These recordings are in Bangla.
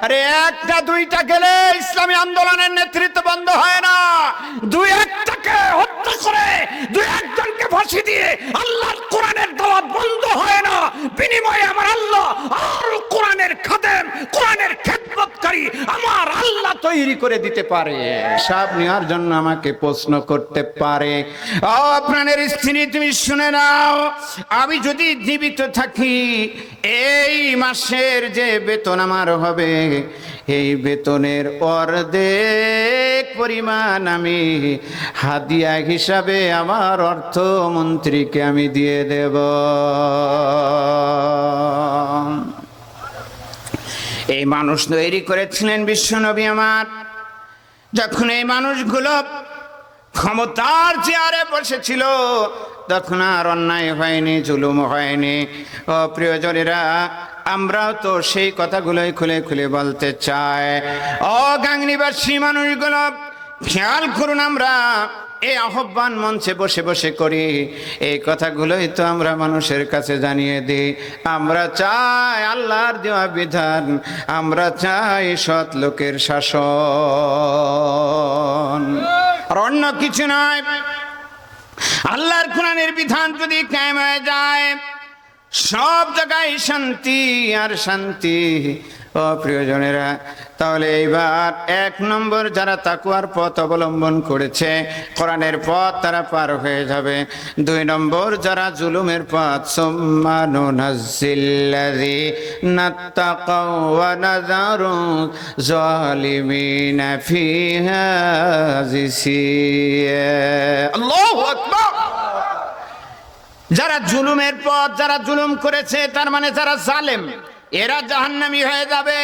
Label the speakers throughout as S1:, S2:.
S1: আরে একটা দুইটা গেলে ইসলামী আন্দোলনের নেতৃত্ব বন্ধ হয় না। দুই একটাকে হত্যা করে দুই একজনকে ফাঁসি দিয়ে আল্লাহর কোরআনের দাওয়াত বন্ধ হয় না। বিনিময়ে আমার আল্লাহ আর কোরআনের খাদেম, কোরআনের খেদমতকারী আমার আল্লাহ তৈরি করে দিতে পারে। সব নেওয়ার জন্য আমাকে প্রশ্ন করতে পারে, ও আপনার স্ত্রী তুমি শুনে নাও, আমি যদি জীবিত থাকি এই মাসের যে বেতন আমার হবে এই বেতনের অর্ধেক পরিমাণ আমি হাদিয়া হিসাবে আমার অর্থমন্ত্রীকে আমি দিয়ে দেব। এই মানুষ তৈরি করেছিলেন বিশ্বনবী আমার। যখন এই মানুষগুলো ক্ষমতার চেয়ারে বসেছিল তখন আর অন্যায় হয়নি, জুলুম হয়নি। ও প্রিয়জনেরা, আমরাও তো সেই কথাগুলোই খুলে খুলে বলতে চাই। ও গাংনীবাসী মানুষগুলো, খেয়াল করুন, আমরা এই আহ্বান মঞ্চে বসে বসে করি, এই কথাগুলোই তো আমরা মানুষের কাছে জানিয়ে দিই। আমরা চাই আল্লাহর দেওয়া বিধান, আমরা চাই সৎ লোকের শাসন, আর অন্য কিছু নয়। আল্লাহর কোরআনের বিধান যদি কায়েম হয়ে যায় সব জায়গায় শান্তি আর শান্তি। ও প্রিয়জনেরা, তাহলে এইবার এক নম্বর যারা তাকওয়ার পথ অবলম্বন করেছে, কোরআনের পথ তারা পার হয়ে যাবে। দুই নম্বর যারা জুলুমের পথ, সুম্মা নুনাজ্জিল্লাযীনা তাকাও ওয়া নাযারু যালিমিনা ফিহা জিসিয়া। আল্লাহু আকবার। যারা জুলুমের পথ, যারা জুলুম করেছে, তার মানে যারা জালেম, এরা জাহান্নামী হয়ে যাবে।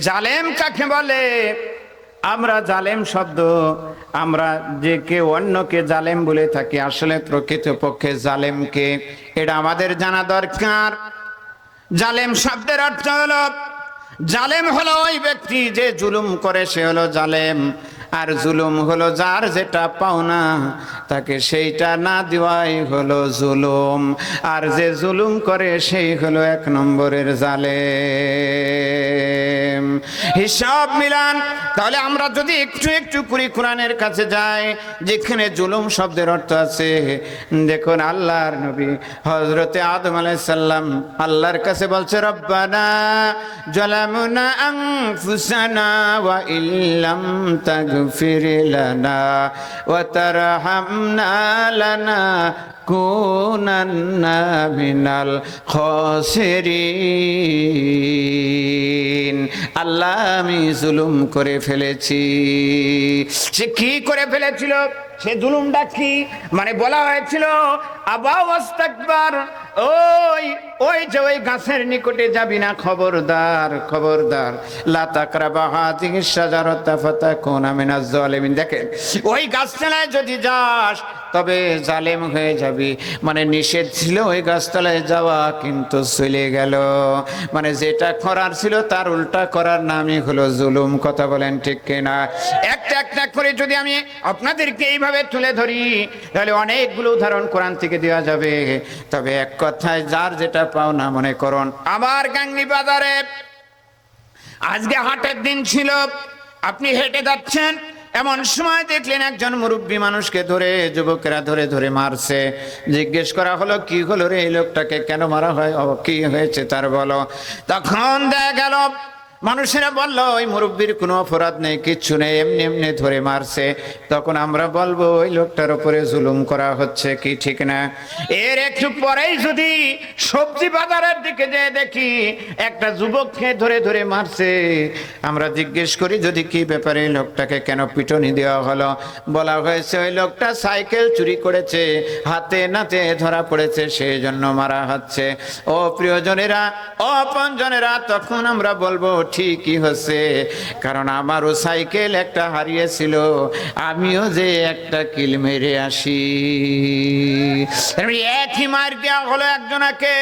S1: জালেম কাকে বলে? আমরা জালেম শব্দ আমরা যে কেউ অন্যকে জালেম বলে থাকি, আসলে প্রকৃতপক্ষে জালেমকে এটা আমাদের জানা দরকার। জালেম শব্দের অর্থ হলো, জালেম হলো ওই ব্যক্তি যে জুলুম করে, সে হলো জালেম। আর জুলুম হলো যার যেটা পাওনা তাকে সেইটা না দেওয়াই হলো জুলুম। আর যে জুলুম করে সেই হলো এক নম্বরের জালেম। হিসাব মিলান। তাহলে আমরা যদি একটু একটু করে কোরআনের কাছে যাই, যেখানে জুলুম শব্দের অর্থ আছে, দেখুন আল্লাহর নবী হযরতে আদম আলাইহিস সালাম আল্লাহর কাছে বলছে, রব্বানা জালামনা আনফুসানা ওয়া ইল্লাম তাগফির লানা ওয়া তারহামনা লানাকুনান্না মিনাল খাসিরিন। আল্লাহ, আমি জুলুম করে ফেলেছি। সে কি করে ফেলেছিল? সে জুলুমটা কি? মানে বলা হয়েছিল আবা ওয়াস্তাকবার, ওই যে ওই গাছের নিকটে যাবি না, খবরদার খবরদার, লা তাকরাবা হাযিহিশ শাজারাতা ফাতাকুনা মিনাজ জালিমিন। দেখেন, ওই গাছতলায় যদি যাস তবে জালেম হয়ে যাবি। মানে নিষেধ ছিল ওই গাছতলায় যাওয়া, কিন্তু চলে গেল। মানে যেটা করার ছিল তার উল্টা করার নামই হলো জুলুম। কথা বলেন ঠিক কিনা? একটা একটা করে যদি আমি আপনাদেরকে এইভাবে তুলে ধরি তাহলে অনেকগুলো উদাহরণ কোরআন থেকে দেওয়া যাবে। তবে এক কথায় যার যেটা পাওনা মনে করুন। আবার গাংনী বাজারে আজকে হাটের দিন ছিল, আপনি হেঁটে যাচ্ছেন, এমন সময় দেখলেন একজন মুরব্বী মানুষকে ধরে যুবকেরা ধরে ধরে মারছে। জিজ্ঞেস করা হলো, কি হলো রে, এই লোকটাকে কেন মারা হয়, কি হয়েছে তার বলো। তখন দেখা গেল মানুষেরা বলল, ওই মুরব্বীর কোনো অপরাধ নেই, কিচ্ছু নেই, এমনি এমনি ধরে মারছে। তখন আমরা বলবো ওই লোকটার উপরে জুলুম করা হচ্ছে, কি ঠিক না? এর একটু পরেই যদি সবজি বাজারের দিকে যেয়ে দেখি একটা যুবককে ধরে ধরে মারছে, আমরা জিজ্ঞেস করি যদি কি ব্যাপারে এই লোকটাকে কেন পিটনি দেওয়া হলো, বলা হয়েছে ওই লোকটা সাইকেল চুরি করেছে, হাতে নাতে ধরা পড়েছে, সেই জন্য মারা হচ্ছে। ও প্রিয়জনেরা, ও আপনজনেরা, তখন আমরা বলবো ঠিকই হচ্ছে, কারণ আমারও সাইকেল একটা হারিয়েছিল, আমিও যে একটা কিল মেরে আসি। একই মার দেওয়া হলো একজনকে,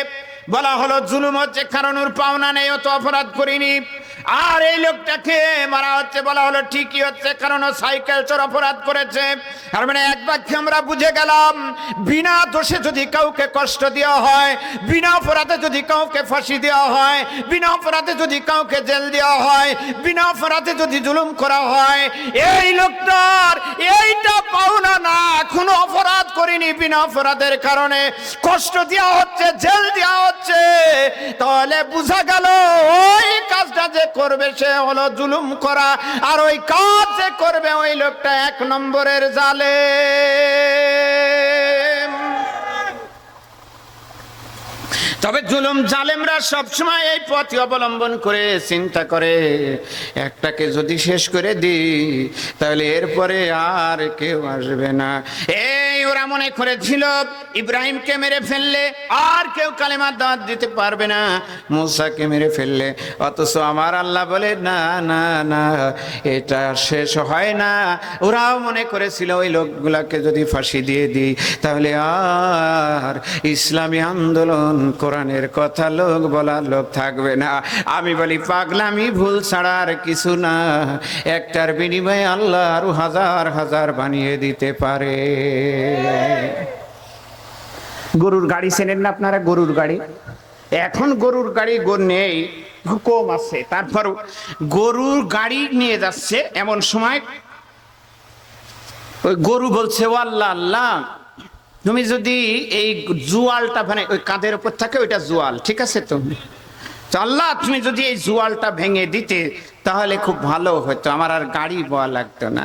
S1: বলা হলো জুলুম হচ্ছে কারণ ওর পাওনা নেই, ও তো অপরাধ করিনি। আর এই লোকটাকে মারা হচ্ছে, বলা হলো ঠিকই হচ্ছে, কারণ ও সাইকেল চোর অপরাধ করেছে। আর মানে এক বাক্যে আমরা বুঝে গেলাম, বিনা দোষে যদি কাউকে কষ্ট দেওয়া হয়, বিনা অপরাধে যদি কাউকে ফাঁসি দেওয়া হয়, বিনা অপরাধে যদি কাউকে জেল দেওয়া হয়, বিনা অপরাধে যদি জুলুম করা হয়, এই লোকটার এইটা পাওনা না, কোনো অপরাধ করিনি, বিনা অপরাধের কারণে কষ্ট দেওয়া হচ্ছে, জেল দেওয়া হচ্ছে, তাহলে বোঝা গেল ওই কাজটা যে করবে সে হলো জুলুম করা, আর ওই কাজ যে করবে ওই লোকটা এক নম্বরের জালেম। তবে জুলুম জালেমরা সবসময় এই পথ অবলম্বন করে চিন্তা করে, একটাকে যদি শেষ করে দিই তাহলে এরপরে আর কেউ আসবে না। এই ওরা মনে করেছিল ইব্রাহিমকে মেরে ফেললে আর কেউ কালেমার দাওয়াত দিতে পারবে না, মুসাকে মেরে ফেললে, অথচ আমার আল্লাহ বলে না না না, এটা শেষ হয় না। ওরাও মনে করেছিল ওই লোকগুলাকে যদি ফাঁসি দিয়ে দিই তাহলে আর ইসলামী আন্দোলন, কোরআনের কথা লোক বলার লোক থাকবে না। আমি বলি পাগলামি ভুল ছাড়া আর কিছু না, একটার বিনিময়ে আল্লাহ আরো হাজার হাজার বানিয়ে দিতে পারে। গরুর গাড়ি চেনেন না আপনারা? গরুর গাড়ি, এখন গরুর গাড়ি নেই, কম আছে, তারপর গরুর গাড়ি নিয়ে যাচ্ছে, এমন সময় ওই গরু বলছে ও আল্লাহ আল্লাহ, তুমি যদি এই জুয়ালটা, মানে ওই কাঁধের উপর থাকে ওইটা জুয়াল, ঠিক আছে তো আল্লাহ, তুমি যদি এই জুয়ালটা ভেঙে দিতে তাহলে খুব ভালো হতো, আমার আর গাড়ি বওয়া লাগতো না।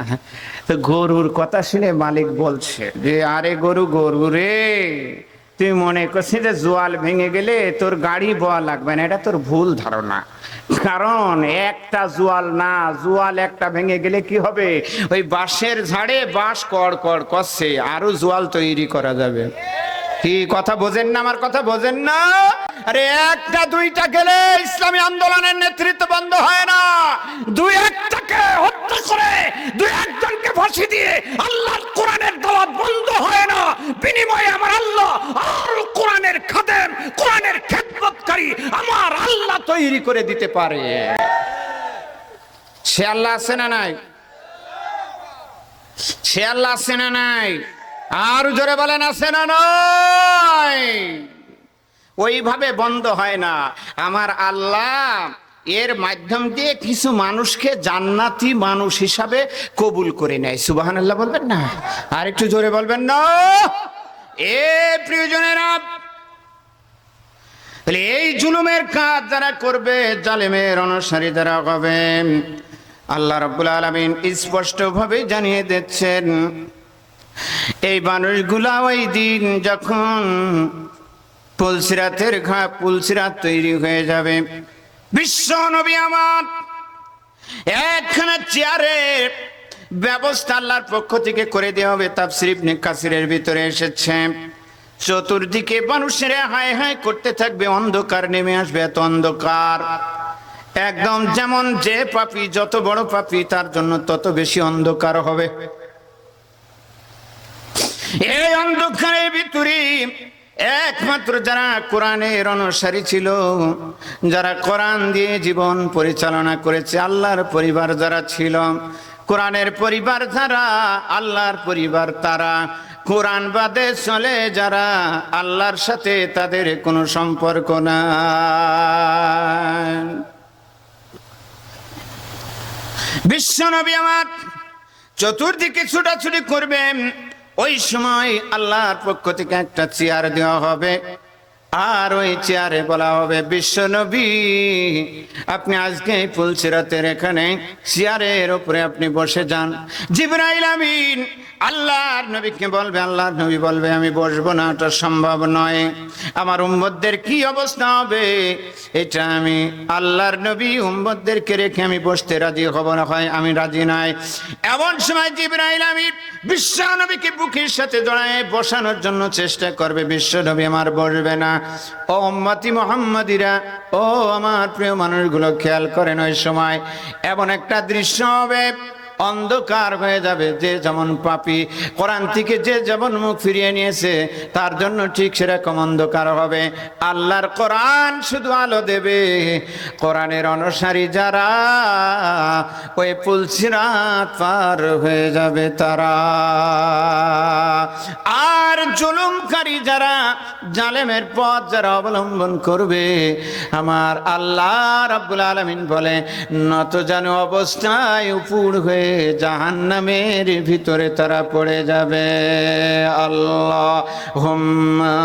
S1: তো গরুর কথা শুনে মালিক বলছে যে আরে গরু, গরু রে, তুই মনে করছিস যে জোয়াল ভেঙে গেলে তোর গাড়ি বওয়া লাগবে না, এটা তোর ভুল ধারণা। কারণ একটা জোয়াল না, জোয়াল একটা ভেঙে গেলে কি হবে, ওই বাঁশের ঝাড়ে বাঁশ কড় কড় করছে, আরো জোয়াল তৈরি করা যাবে। কি কথা বোঝেন না? আমার কথা বোঝেন না? আরে একটা দুইটা গেলে ইসলামী আন্দোলনের নেতৃত্ব বন্ধ হয় না। দুই একটাকে হত্যা করে, দুই একজনকে ফাঁসি দিয়ে আল্লাহর কোরআনের দাওয়াত বন্ধ হয় না। বিনিময়ে আমার আল্লাহ আর কোরআনের খাদেম, কোরআনের খেদমতকারী আমার আল্লাহ তৈরি করে দিতে পারে। সে আল্লাহ আছে না নাই? সে আল্লাহ আছে না নাই? আর জোরে বলেন আছে না নাই? ওইভাবে বন্ধ হয় না। আমার আল্লাহ এর মাধ্যম দিয়ে কিছু মানুষকে জান্নাতি মানুষ হিসাবে কবুল করে নেয়। সুবহানাল্লাহ বলবেন না? আর একটু জোরে বলবেন না? এ প্রিয়জনেরা, এই জুলুমের কাজ যারা করবে, জালেমের অনুসারী যারা হবে, আল্লাহ রাব্বুল আলামিন স্পষ্টভাবে জানিয়ে দিচ্ছেন এই মানুষগুলা ওই দিন যখন পুলসিরাতের পুলসিরাত তৈরি হয়ে যাবে, বিশ্ব নবী আমার একখানা চেয়ারের ব্যবস্থা আল্লাহর পক্ষ থেকে করে দেওয়া হবে। তাফসীর ইবনে কাসিরের ভিতরে এসেছে, চতুর্দিকে মানুষেরা হায় হায় করতে থাকবে, অন্ধকার নেমে আসবে, এত অন্ধকার, একদম যেমন যে পাপী যত বড় পাপী তার জন্য তত বেশি অন্ধকার হবে। এই অন্ধকারের ভিতরে একমাত্র যারা কোরআনের অনুসারী ছিল, যারা কোরআন দিয়ে জীবন পরিচালনা করেছে, আল্লাহর পরিবার যারা ছিল, কোরআনের পরিবার যারা, আল্লাহর পরিবার তারা, কোরআন বাদে চলে যারা, আল্লাহর সাথে তাদের কোনো সম্পর্ক নাই। বিশ্বনবী আমার চতুর্দিকে ছুটাছুটি করবেন, ওই সময় আল্লাহর পক্ষ থেকে একটা চেয়ার দেওয়া হবে, আর ওই চেয়ারে বলা হবে বিশ্বনবী আপনি আজকে পুলসিরাতের এখানে চেয়ারের উপরে আপনি বসে যান। জিবরাইল আমিন আল্লাহর নবীকে বলবে, আল্লাহর নবী বলবে আমি বসবো না, এটা সম্ভব নয়, আমার উম্মতদের কি অবস্থা হবে, এটা আমি আল্লাহর নবী উম্মতদেরকে রেখে আমি বসতে রাজি হব না, হয় আমি রাজি নাই। এমন সময় জিবরাইল আমিন বিশ্ব নবীকে বুকের সাথে জড়ায় বসানোর জন্য চেষ্টা করবে, বিশ্ব নবী আমার বসবে না। ও উম্মতি মুহাম্মাদিরা, ও আমার প্রিয় মানুষগুলো খেয়াল করেন, ওই সময় এমন একটা দৃশ্য হবে, অন্ধকার হয়ে যাবে। যে যেমন পাপী, কোরআন থেকে যে যেমন মুখ ফিরিয়ে নিয়েছে, তার জন্য ঠিক সেরকম অন্ধকার হবে। আল্লাহর কোরআন শুধু আলো দেবে। কোরআনের অনুসারী যারা, ওই পুল সিরাত পার হয়ে যাবে তারা। আর জুলুমকারী যারা, জালেমের পথ যারা অবলম্বন করবে, আমার আল্লাহ রাব্বুল আলামিন বলে নত যেন অবস্থায় উপুড় হয়ে জাহান্নামের ভিতরে তারা পড়ে যাবে। আল্লাহুম্মা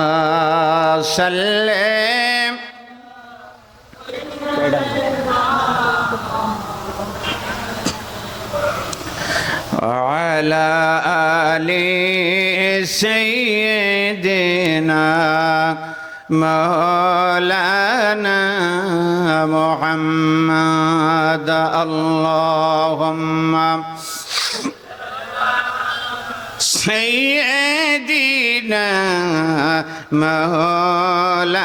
S1: সাল্লি আলা আলি সাইয়্যিদিনা মাওলানা মুহাম্মদ। আল্লাহুম্মা সাইয়্যিদিনা মাওলানা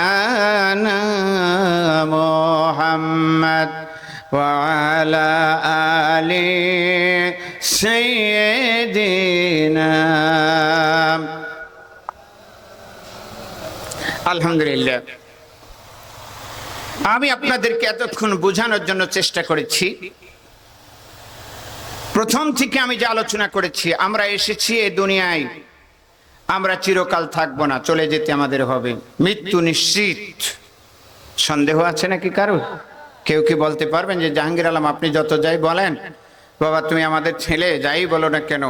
S1: মুহাম্মদ ওয়া আলা আলি সাইয়্যিদিনা। আলহামদুলিল্লাহ, আমি আপনাদেরকে এতক্ষণ বোঝানোর জন্য চেষ্টা করেছি। প্রথম থেকে আমি যে আলোচনা করেছি, আমরা এসেছি এই দুনিয়ায়, আমরা চিরকাল থাকবো না, চলে যেতে আমাদের হবে। মৃত্যু নিশ্চিত। সন্দেহ আছে নাকি কারো? কেউ কি বলতে পারবেন যে জাহাঙ্গীর আলম আপনি যত যাই বলেন, বাবা তুমি আমাদের ছেলে, যাই বলো না কেন,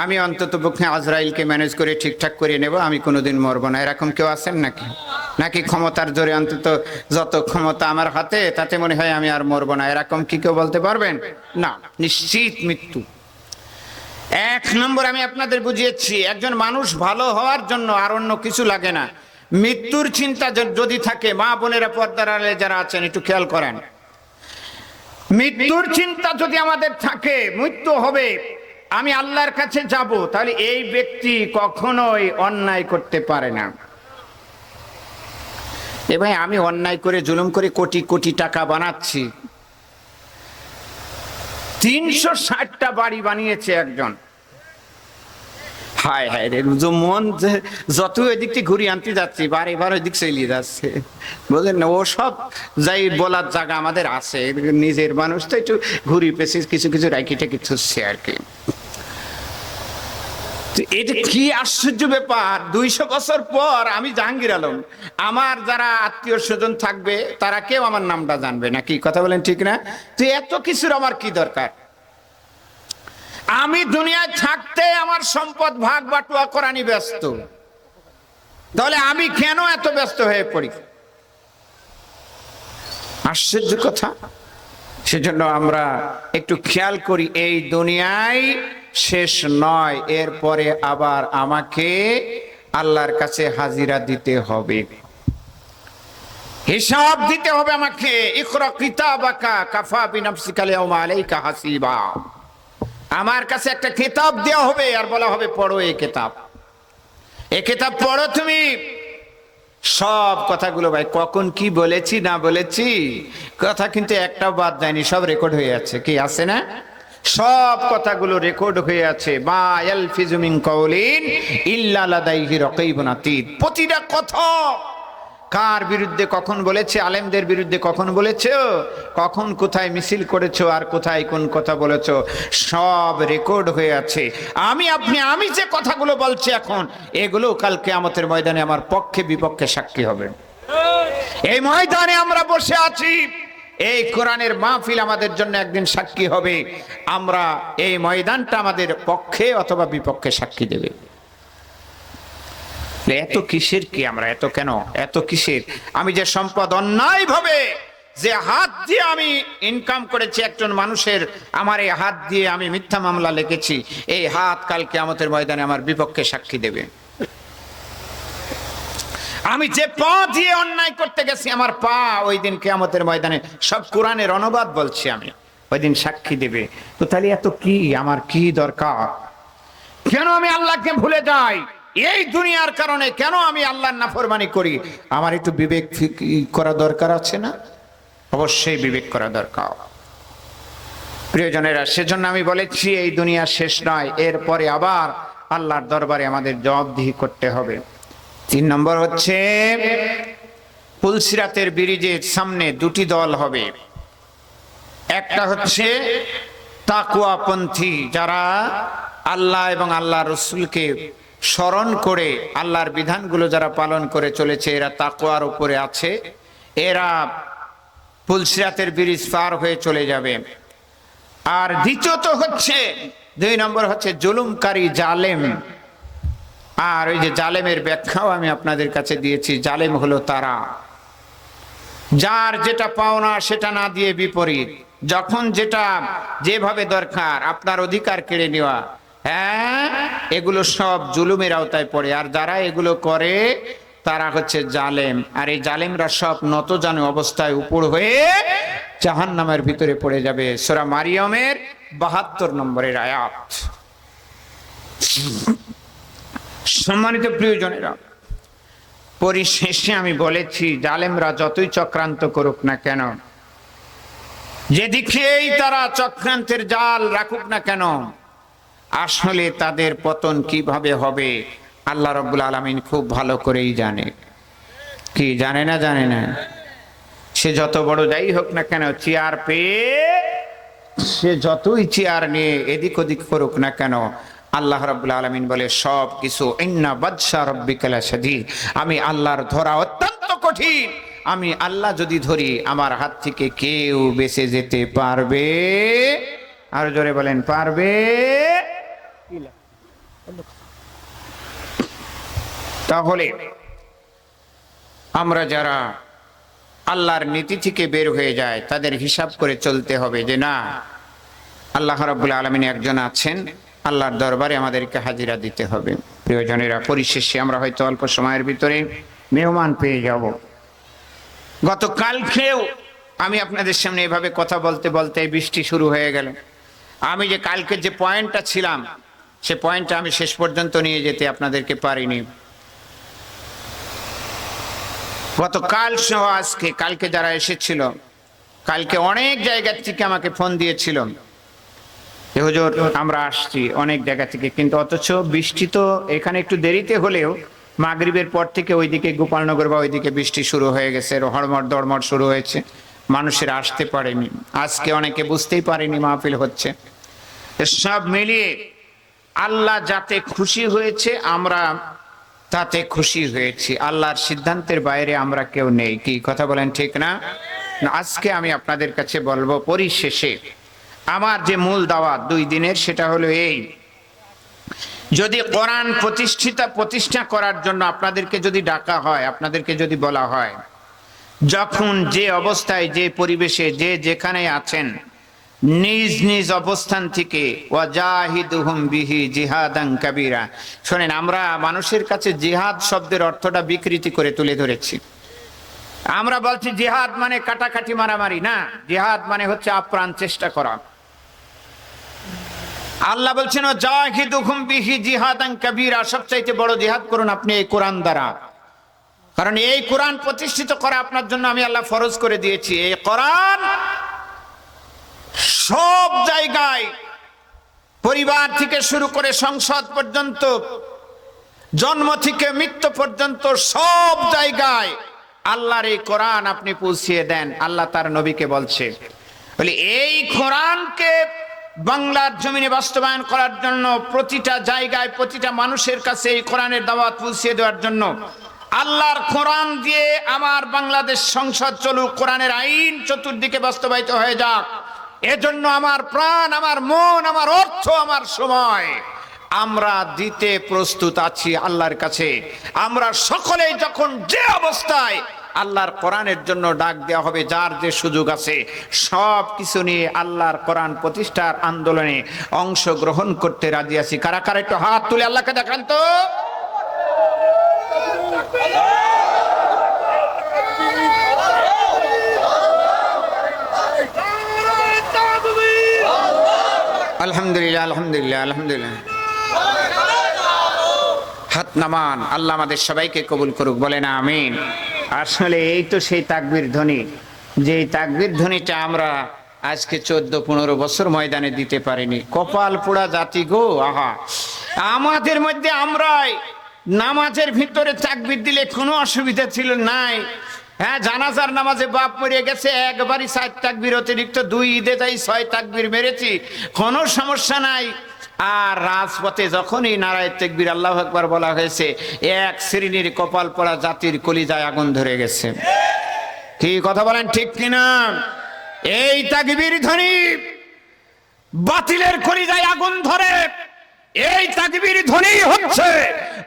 S1: আমি অন্তত পক্ষে আজরাইলকে ম্যানেজ করে ঠিকঠাক করে নেব, আমি কোনোদিন মরবো না, এরকম কেউ আছেন নাকি? নাকি ক্ষমতার জোরে অন্তত যত ক্ষমতা আমার হাতে তাতে মনে হয় আমি আর মরবো না, এরকম কি কেউ বলতে পারবেন? না, নিশ্চিত মৃত্যু। এক নম্বর আমি আপনাদের বুঝিয়েছি, একজন মানুষ ভালো হওয়ার জন্য আর অন্য কিছু লাগে না। মৃত্যুর চিন্তা যদি থাকে, মা বোনেরা পর্দার আড়ালে যারা আছেন একটু খেয়াল করেন, মৃত্যুর চিন্তা যদি আমাদের থাকে, মৃত্যু হবে, আমি আল্লাহর কাছে যাব, তাহলে এই ব্যক্তি কখনোই অন্যায় করতে পারে না। এ ভাই, আমি অন্যায় করে জুলুম করে কোটি কোটি টাকা বানাচ্ছি, 360টা বাড়ি বানিয়েছে একজন। হায় হায় রে, মন যত এদিক থেকে ঘুরিয়ে আনতে যাচ্ছি, বারে বার ওই দিক চলিয়ে যাচ্ছে, বুঝলেন না? ও সব যাই বলার জায়গা আমাদের আছে, নিজের মানুষ তো একটু ঘুরি পেছি, কিছু কিছু রাখি টাকি থুসছে আর কি। এটা কি আশ্চর্য ব্যাপার, 200 বছর পর আমি জাহাঙ্গীর আলম, আমার যারা আত্মীয় স্বজন থাকবে তারা কেউ আমার নামটা জানবে না। কি কথা বলেন, ঠিক না? তো এত কিছুর আমার কি দরকার? আমি দুনিয়ায় থাকতে আমার সম্পদ ভাগ বাটোয়া করা নিয়ে ব্যস্ত, তাহলে আমি কেন এত ব্যস্ত হয়ে পড়ি? আশ্চর্য কথা। সেজন্য আমরা একটু খেয়াল করি, এই দুনিয়ায় শেষ নয়, এরপরে আবার আমাকে আল্লাহর কাছে হাজিরা দিতে হবে, হিসাব দিতে হবে আমাকে। ইকরা কিতাবাকা কাফা বিনাফসিকা আল-ইয়াওমা আলাইকা হাসিবা। আমার কাছে একটা কিতাব দেওয়া হবে আর বলা হবে পড়ো এই কিতাব, এই কিতাব পড়ো তুমি। সব কথাগুলো ভাই কখন কি বলেছি না বলেছি কথা কিন্তু একটাও বাদ যায়নি, সব রেকর্ড হয়ে আছে। কি আছে না? সব কথাগুলো রেকর্ড হয়ে আছে। মা ইয়ালফিজু মিন কাউলিন ইল্লা লাদাইহি রাকীবুন আতীদ। প্রতিটা কথা কার বিরুদ্ধে কখন বলেছে, আলেমদের বিরুদ্ধে কখন বলেছো, কখন কোথায় মিছিল করেছো, আর কোথায় কোন কথা বলেছো, সব রেকর্ড হয়ে আছে। আমি যে কথাগুলো বলছি এখন, এগুলো কাল কিয়ামতের ময়দানে আমার পক্ষে বিপক্ষে সাক্ষী হবে। এই ময়দানে আমরা বসে আছি, এই কোরআনের মাহফিল আমাদের জন্য একদিন সাক্ষী হবে। আমরা এই ময়দানটা আমাদের পক্ষে অথবা বিপক্ষে সাক্ষী দেবে। এত কিসের কি আমরা, এত কেন, এত কিসের? আমি যে সম্পদ অন্যায় ভাবে যে হাত দিয়ে আমি ইনকাম করেছি একজন মানুষের, আমার এই হাত দিয়ে আমি মিথ্যা মামলা লিখেছি, এই হাত কাল কিয়ামতের ময়দানে আমার বিপক্ষে সাক্ষী দেবে। আমি যে পা দিয়ে অন্যায় করতে গেছি, আমার পা ওই দিন কিয়ামতের ময়দানে, সব কোরআনের অনুবাদ বলছি আমি, ওই দিন সাক্ষী দেবে। তো তাহলে এত কি, আমার কি দরকার? কেন আমি আল্লাহকে ভুলে যাই? এই দুনিয়ার কারণে কেন আমি আল্লাহর নাফরমানি করি? আমার একটু বিবেক করা দরকার আছে না? অবশ্যই বিবেক করা দরকার। প্রিয়জনেরা, সেজন্য আমি বলেছি এই দুনিয়া শেষ নয়, এরপরে আবার আল্লাহর দরবারে আমাদের জবাবদিহি করতে হবে। 3 নম্বর হচ্ছে পুলসিরাতের ব্রিজের সামনে দুটি দল হবে। একটা হচ্ছে তাকওয়াপন্থী, যারা আল্লাহ এবং আল্লাহ রসুলকে স্মরণ করে আল্লাহর বিধানগুলো যারা পালন করে চলেছে, এরা তাকওয়ার উপরে আছে, এরা পুলসিরাতের ব্রিজ পার হয়ে চলে যাবে। আর দ্বিতীয়ত হচ্ছে 2 নম্বর হচ্ছে জুলুমকারী জালেম। আর ওই যে জালেমের ব্যাখ্যাও আমি আপনাদের কাছে দিয়েছি। জালেম হলো তারা যার যেটা পাওনা সেটা না দিয়ে বিপরীত, যখন যেটা যেভাবে দরকার আপনার অধিকার কেড়ে নেওয়া, হ্যাঁ, এগুলো সব জুলুমের আওতায় পড়ে। আর যারা এগুলো করে তারা হচ্ছে জালেম। আর এই জালেমরা সব নতজানু অবস্থায় উপর হয়ে জাহান্নামের ভিতরে পড়ে যাবে। সূরা মারিয়মের 72 নম্বরের আয়াত। সম্মানিত প্রিয়জনেরা, পরিশেষে আমি বলেছি, জালেমরা যতই চক্রান্ত করুক না কেন, যেদিকেই তারা চক্রান্তের জাল রাখুক না কেন, আসলে তাদের পতন কিভাবে হবে আল্লাহ রাব্বুল আলামিন খুব ভালো করেই জানে। কি জানে না? জানে না? সে যত বড় যাই হোক না কেন, চেয়ার পেয়ে সে যতই চেয়ার নিয়ে এদিক ওদিক করুক না কেন, আল্লাহ রাব্বুল আলামিন বলে সব কিছু ইন্না বাদশা রাব্বিকা লাশাদীদ, আমি আল্লাহর ধরা অত্যন্ত কঠিন। আমি আল্লাহ যদি ধরি, আমার হাত থেকে কেউ বেঁচে যেতে পারবে? আর জোরে বলেন, পারবে? তাহলে আমরা যারা আল্লাহর নীতি থেকে বের হয়ে যায়, তাদের হিসাব করে চলতে হবে যে না, আল্লাহ রাব্বুল আলামিন একজন আছেন, আল্লাহর দরবারে আমাদেরকে হাজিরা দিতে হবে। প্রিয়জনেরা, পরিশেষে আমরা হয়তো অল্প সময়ের ভিতরে মেহমান পেয়ে যাব। গতকালকেও আমি আপনাদের সামনে এভাবে কথা বলতে বলতে বৃষ্টি শুরু হয়ে গেল। আমি যে কালকে যে পয়েন্টটা ছিলাম, সে পয়েন্টটা আমি শেষ পর্যন্ত নিয়ে যেতে আপনাদেরকে পারিনি। গতকাল সহ আজকে, কালকে যারা এসেছিল, কালকে অনেক জায়গা থেকে আমাকে ফোন দিয়েছিল, হুজুর আমরা আসছি অনেক জায়গা থেকে, কিন্তু অথচ বৃষ্টি তো এখানে একটু দেরিতে হলেও মাগরিবের পর থেকে ওইদিকে গোপালনগর বা ওইদিকে বৃষ্টি শুরু হয়ে গেছে, হড়মড় দড়মড় শুরু হয়েছে, মানুষেরা আসতে পারেনি। আজকে অনেকে বুঝতেই পারেনি মাহফিল হচ্ছে। সব মিলিয়ে আল্লাহ যাতে খুশি হয়েছে, আমরা তাতে খুশি হয়েছি। আল্লাহর সিদ্ধান্তের বাইরে আমরা কেউ নেই। কি কথা বলেন, ঠিক না? আজকে আমি আপনাদের কাছে বলবো, পরিশেষে আমার যে মূল দাওয়াত 2 দিনের, সেটা হলো এই, যদি কোরআন প্রতিষ্ঠা করার জন্য আপনাদেরকে যদি ডাকা হয়, আপনাদেরকে যদি বলা হয়, যখন যে অবস্থায়, যে পরিবেশে, যে যেখানে আছেন, নিজ নিজ অবস্থান থেকে ওয়াজাহিদুহুম বিহি জিহাদান কাবীরা। শোনেন, আমরা মানুষের কাছে জিহাদ শব্দের অর্থটা বিকৃতি করে তুলে ধরেছি। আমরা বলছি জিহাদ মানে কাটাকাটি মারামারি, না, জিহাদ মানে হচ্ছে আপ্রাণ চেষ্টা করা। আল্লাহ বলছেন ওয়াজাহিদুহুম বিহি জিহাদান কাবীরা, সবচাইতে বড় জিহাদ করুন আপনি এই কোরআন দ্বারা। কারণ এই কোরআন প্রতিষ্ঠিত করা আপনার জন্য আমি আল্লাহ ফরজ করে দিয়েছি। এই কোরআন সব জায়গায়, পরিবার থেকে শুরু করে সংসদ পর্যন্ত, জন্ম থেকে মৃত্যু পর্যন্ত সব জায়গায় আল্লাহর এই কোরআন আপনি পৌঁছিয়ে দেন। আল্লাহ তার নবীকে বলছে, বলে এই কোরআনকে বাংলার জমিনে বাস্তবায়ন করার জন্য, প্রতিটা জায়গায় প্রতিটা মানুষের কাছে এই কোরআনের দাওয়াত পৌঁছিয়ে দেওয়ার জন্য, আল্লাহর কোরআন দিয়ে আমার বাংলাদেশ সংসদ চলুক, কোরআনের আইন চতুর্দিকে বাস্তবায়িত হয়ে যাক, এজন্য আমার প্রাণ, আমার মন, আমার অর্থ, আমার সময় আমরা দিতে প্রস্তুত আছি আল্লাহর কাছে। আমরা সকলেই যখন যে অবস্থায় আল্লাহর কোরআনের জন্য ডাক দেওয়া হবে, যার যে সুযোগ আছে, সব কিছু নিয়ে আল্লাহর কোরআন প্রতিষ্ঠার আন্দোলনে অংশগ্রহণ করতে রাজি আছি। কারা কারা একটু হাত তুলে আল্লাহকে দেখান তো। আলহামদুলিল্লাহ, আলহামদুলিল্লাহ, আলহামদুলিল্লাহ। হাত নামান। আল্লাহ আমাদের সবাইকে কবুল করুক, বলেন আমিন। আসলে এই তো সেই তাকবীর ধ্বনি, যে তাকবীর ধ্বনিটা আমরা আজকে 14-15 বছর ময়দানে দিতে পারিনি। কপাল পোড়া জাতি গো। আহা, আমাদের মধ্যে আমরাই নামাজের ভিতরে তাকবীর দিলে কোনো অসুবিধা ছিল নাই। হ্যাঁ, জানাজার নামাজে বাপ মরে গেছে, একবারই 4 তাকবীর অতিরিক্ত, 2 ঈদে যাই 6 তাকবীর মেরেছি, কোনো সমস্যা নাই। আর রাজপথে যখনই নারায়ে তাকবীর আল্লাহু আকবার বলা হয়েছে, এক শ্রেণীর কপাল পোড়া জাতির কলিজায় আগুন ধরে গেছে। কি কথা বলেন, ঠিক কিনা? এই তাকবীর ধ্বনি বাতিলের কলিজায় আগুন ধরে। এই তাকবীর ধ্বনি হচ্ছে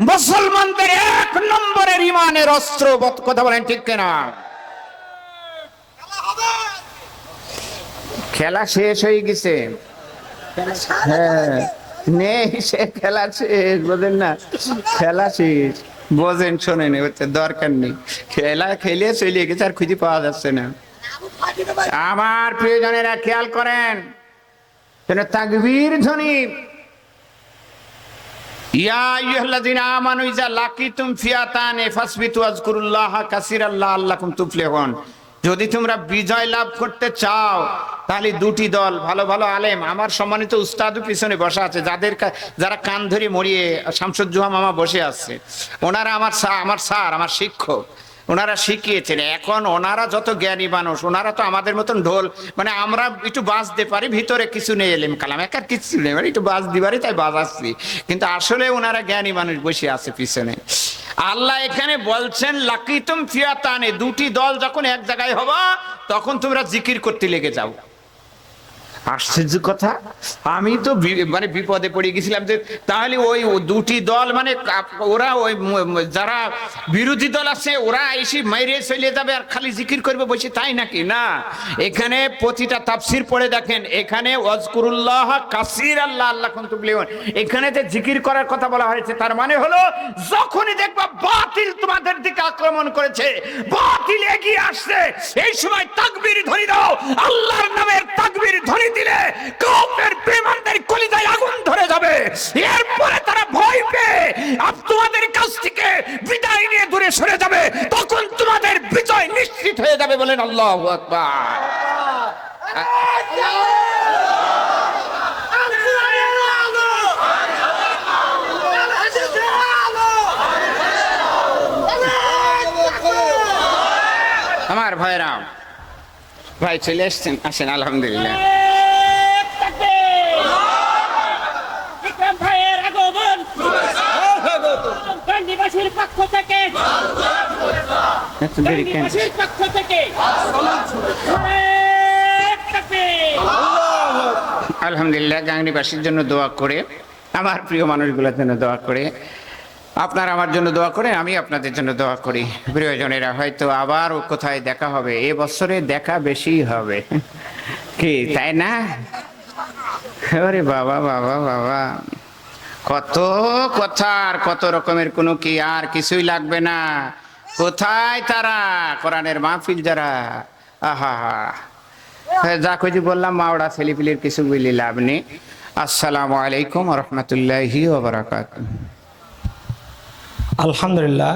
S1: মুসলমানদের 1 নম্বরের ঈমানের অস্ত্র। কথা বলেন, ঠিক কিনা? খেলা শেষ হয়ে গেছে। হ্যাঁ, নেই সে খেলা শেষ, বোঝেন না? খেলা শেষ, বোঝেন, শোনেন, দরকার নেই। খেলা খেলে চলে গেছে, আর খুঁজে পাওয়া যাচ্ছে না। আমার প্রিয়জনেরা খেয়াল করেন, তাকবীর ধ্বনি, ইয়া আইয়ুহাল্লাযীনা আমানু ইযা লাকিতুম ফিয়াতান ফাসবিতু আযকুরুল্লাহা কাসীরান লাআল্লাকুম তুফলিহুন। যদি তোমরা বিজয় লাভ করতে চাও তাহলে 2টি দল, ভালো ভালো আলেম, আমার সম্মানিত উস্তাদও পিছনে বসা আছে, যারা কান ধরে মরিয়ে শামসুজ্জোহা মামা বসে আছে, ওনারা আমার স্যার, আমার শিক্ষক, ওনারা শিখিয়েছেন। এখন ওনারা যত জ্ঞানী মানুষ, ওনারা তো আমাদের মতন ঢোল, মানে আমরা একটু বাজতে পারি, ভিতরে কিছু নেই, এলেম কালাম একার কিছু নেই, মানে একটু বাজ দিবারই তাই বাজাচ্ছি, কিন্তু আসলে ওনারা জ্ঞানী মানুষ বসে আছে পিছনে। আল্লাহ এখানে বলছেন লাকিতুম ফিয়াতানে, 2টি দল যখন এক জায়গায় হবা তখন তোমরা জিকির করতে লেগে যাও। আশ্চর্য কথা, আমি তো মানে বিপদে পড়ে গেছিলাম যে তাহলে ওই 2টি দল, মানে ওরা ওই যারা বিরোধী দল আছে ওরা এসে মাইরে চলে যাবে আর খালি জিকির করবে বসে, তাই নাকি? না, এখানে প্রতিটা তাফসীর পড়ে দেখেন, এখানে ওয়াজকুরুল্লাহ কাসীরান লাআল্লাকুম তুফলিহুন, এখানে যে জিকির করার কথা বলা হয়েছে, তার মানে হলো যখনই দেখবা বাতিল তোমাদের দিকে আক্রমণ করেছে, বাতিল এগিয়ে আসছে, এই সময় তাকবীর ধ্বনি দাও। আল্লাহর নামের তাকবীর ধ্বনি দিলে কাফের বেঈমানদের কলিজায় আগুন ধরে যাবে। এরপরে তারা ভয় পেয়ে তোমাদের কাছ থেকে বিদায় নিয়ে দূরে সরে যাবে, তখন তোমাদের বিজয় নিশ্চিত হয়ে যাবে। বলেন আল্লাহু আকবার। আমার ভাইরা, ভাই চলে আসছেন, আসেন, আলহামদুলিল্লাহ। আলহামদুলিল্লাহ, গাংনীবাসীর জন্য দোয়া করে, আমার প্রিয় মানুষগুলোর জন্য দোয়া করে, আপনারা আমার জন্য দোয়া করে, আমি আপনাদের জন্য দোয়া করি। প্রিয়জনেরা, হয়তো আবার কোথায় দেখা হবে, এ বছরে দেখা বেশি হবে, কি তাই না? আরে বাবা বাবা বাবা, কত কথা আর কত রকমের, কোনো কি আর কিছুই লাগবে না। কোথায় তারা কোরআনের মাহফিল যারা, আহা, যা কিছু বললাম মাওড়া ছেলেপিলের কিছু বলি লাভ নেই। আসসালামু আলাইকুম ওয়া রাহমাতুল্লাহি ওয়া বারাকাতুহু।
S2: আলহামদুলিল্লাহ।